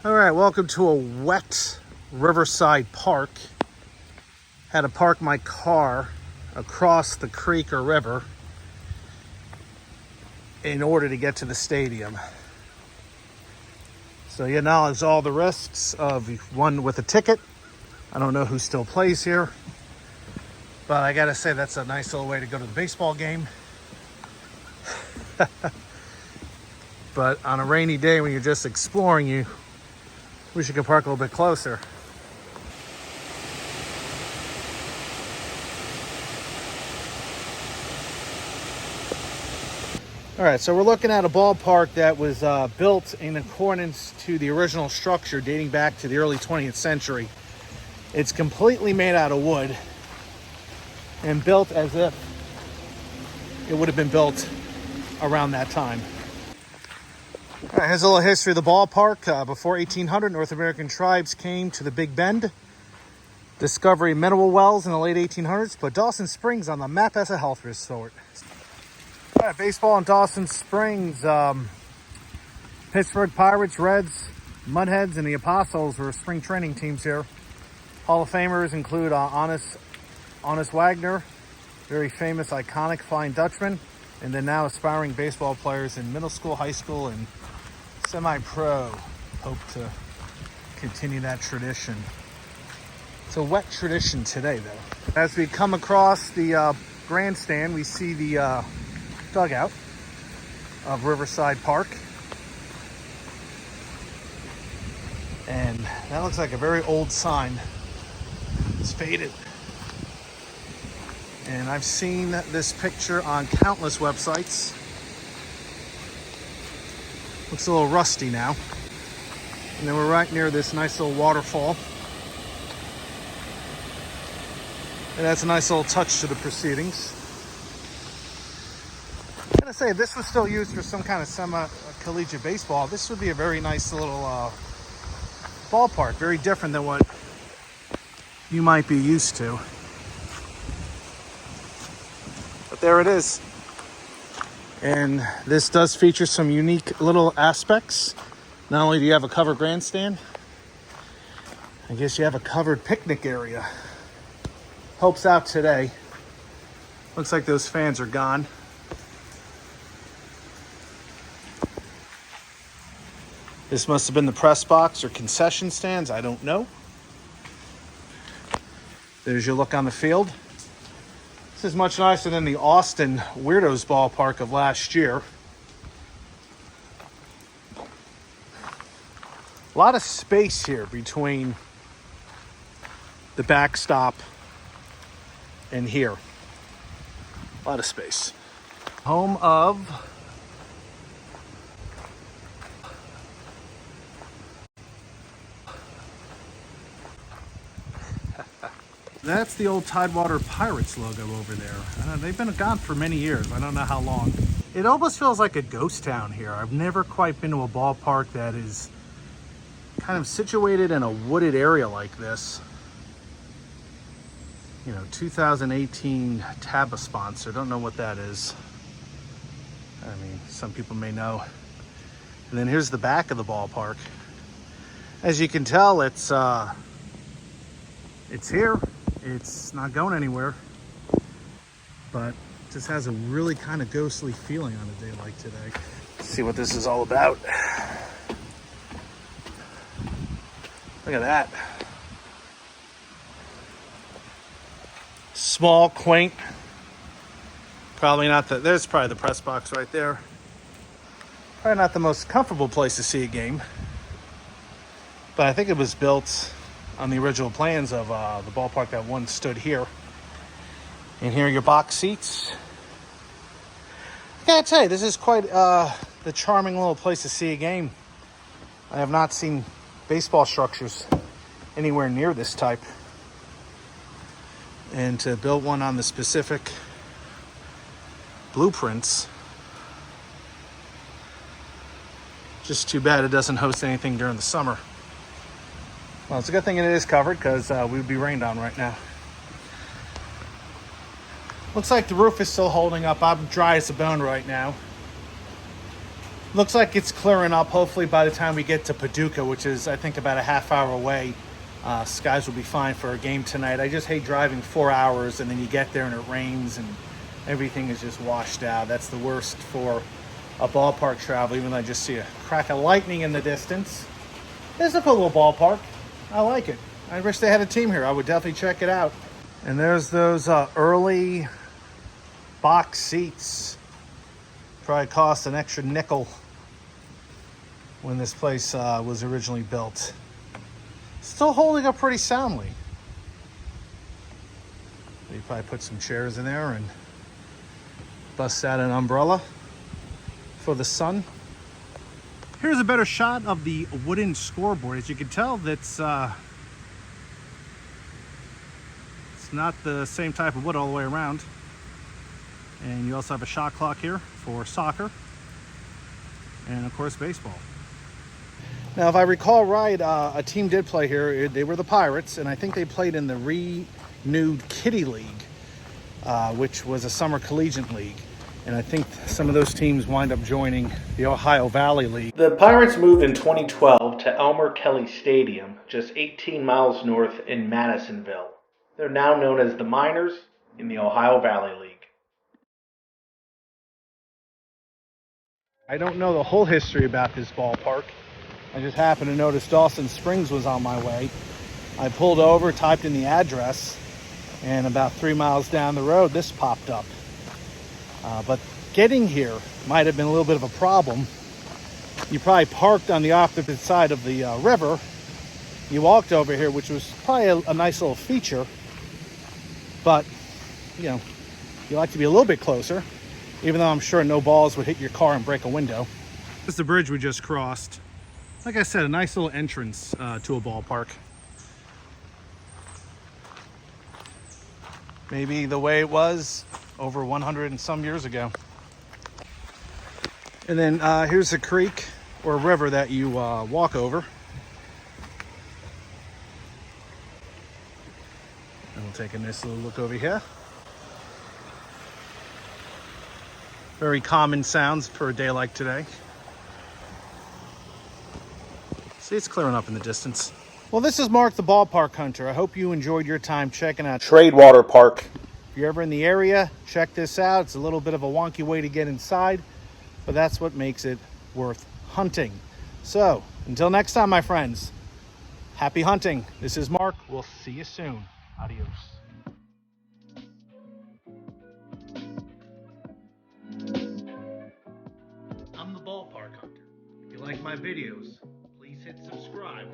All right, welcome to a wet Riverside Park. Had to park my car across the creek or river in order to get to the stadium. So you acknowledge all the risks of one with a ticket. I don't know who still plays here, but I gotta say that's a nice little way to go to the baseball game. But on a rainy day when you're just exploring, you wish you could park a little bit closer. All right, so we're looking at a ballpark that was built in accordance to the original structure dating back to the early 20th century. It's completely made out of wood and built as if it would have been built around that time. All right, here's a little history of the ballpark. Before 1800, North American tribes came to the Big Bend. Discovery of mineral wells in the late 1800s put Dawson Springs on the map as a health resort. All right, baseball in Dawson Springs. Pittsburgh Pirates, Reds, Mudheads, and the Apostles were spring training teams here. Hall of Famers include Honest Wagner, very famous, iconic Flying Dutchman, and then now aspiring baseball players in middle school, high school, and semi-pro. Hope to continue that tradition. It's a wet tradition today, though. As we come across the grandstand, we see the dugout of Riverside Park. And that looks like a very old sign. It's faded. And I've seen this picture on countless websites. Looks a little rusty now. And then we're right near this nice little waterfall. And that's a nice little touch to the proceedings. I'm gonna say if this was still used for some kind of semi-collegiate baseball, this would be a very nice little ballpark. Very different than what you might be used to. But there it is. And this does feature some unique little aspects. Not only do you have a covered grandstand, I guess you have a covered picnic area. Helps out today. Looks like those fans are gone. This must have been the press box or concession stands. I don't know. There's your look on the field. This is much nicer than the Austin Weirdos ballpark of last year. A lot of space here between the backstop and here. A lot of space. Home of that's the old Tradewater Pirates logo over there. They've been gone for many years. I don't know how long. It almost feels like a ghost town here. I've never quite been to a ballpark that is kind of situated in a wooded area like this. You know, 2018 TABA sponsor. Don't know what that is. I mean, some people may know. And then here's the back of the ballpark. As you can tell, it's here. It's not going anywhere, but it just has a really kind of ghostly feeling on a day like today. Let's see what this is all about. Look at that. Small, quaint. Probably not there's probably the press box right there. Probably not the most comfortable place to see a game, but I think it was built on the original plans of the ballpark that once stood here. And here are your box seats. I gotta tell you, this is quite the charming little place to see a game. I have not seen baseball structures anywhere near this type. And to build one on the specific blueprints, just too bad it doesn't host anything during the summer. Well, it's a good thing it is covered because we would be rained on right now. Looks like the roof is still holding up. I'm dry as a bone right now. Looks like it's clearing up. Hopefully by the time we get to Paducah, which is I think about a half hour away, skies will be fine for a game tonight. I just hate driving 4 hours and then you get there and it rains and everything is just washed out. That's the worst for a ballpark travel, even though I just see a crack of lightning in the distance. It's a cool little ballpark. I like it. I wish they had a team here. I would definitely check it out. And there's those early box seats. Probably cost an extra nickel when this place was originally built. Still holding up pretty soundly. You probably put some chairs in there and bust out an umbrella for the sun. Here's a better shot of the wooden scoreboard. As you can tell, that's it's not the same type of wood all the way around. And you also have a shot clock here for soccer and of course baseball. Now if I recall right, a team did play here. They were the Pirates, and I think they played in the renewed Kitty League, which was a summer collegiate league. And I think some of those teams wind up joining the Ohio Valley League. The Pirates moved in 2012 to Elmer Kelly Stadium, just 18 miles north in Madisonville. They're now known as the Miners in the Ohio Valley League. I don't know the whole history about this ballpark. I just happened to notice Dawson Springs was on my way. I pulled over, typed in the address, and about 3 miles down the road, this popped up. But getting here might have been a little bit of a problem. You probably parked on the opposite side of the river. You walked over here, which was probably a nice little feature. But, you know, you like to be a little bit closer, even though I'm sure no balls would hit your car and break a window. This is the bridge we just crossed. Like I said, a nice little entrance to a ballpark. Maybe the way it was over 100 and some years ago. And then here's a creek or river that you walk over. And we'll take a nice little look over here. Very common sounds for a day like today. See, it's clearing up in the distance. Well, this is Mark the Ballpark Hunter. I hope you enjoyed your time checking out Tradewater Park. If you're ever in the area, check this out. It's a little bit of a wonky way to get inside, but that's what makes it worth hunting. So, until next time, my friends, happy hunting. This is Mark. We'll see you soon. Adios. I'm the Ballpark Hunter. If you like my videos, please hit subscribe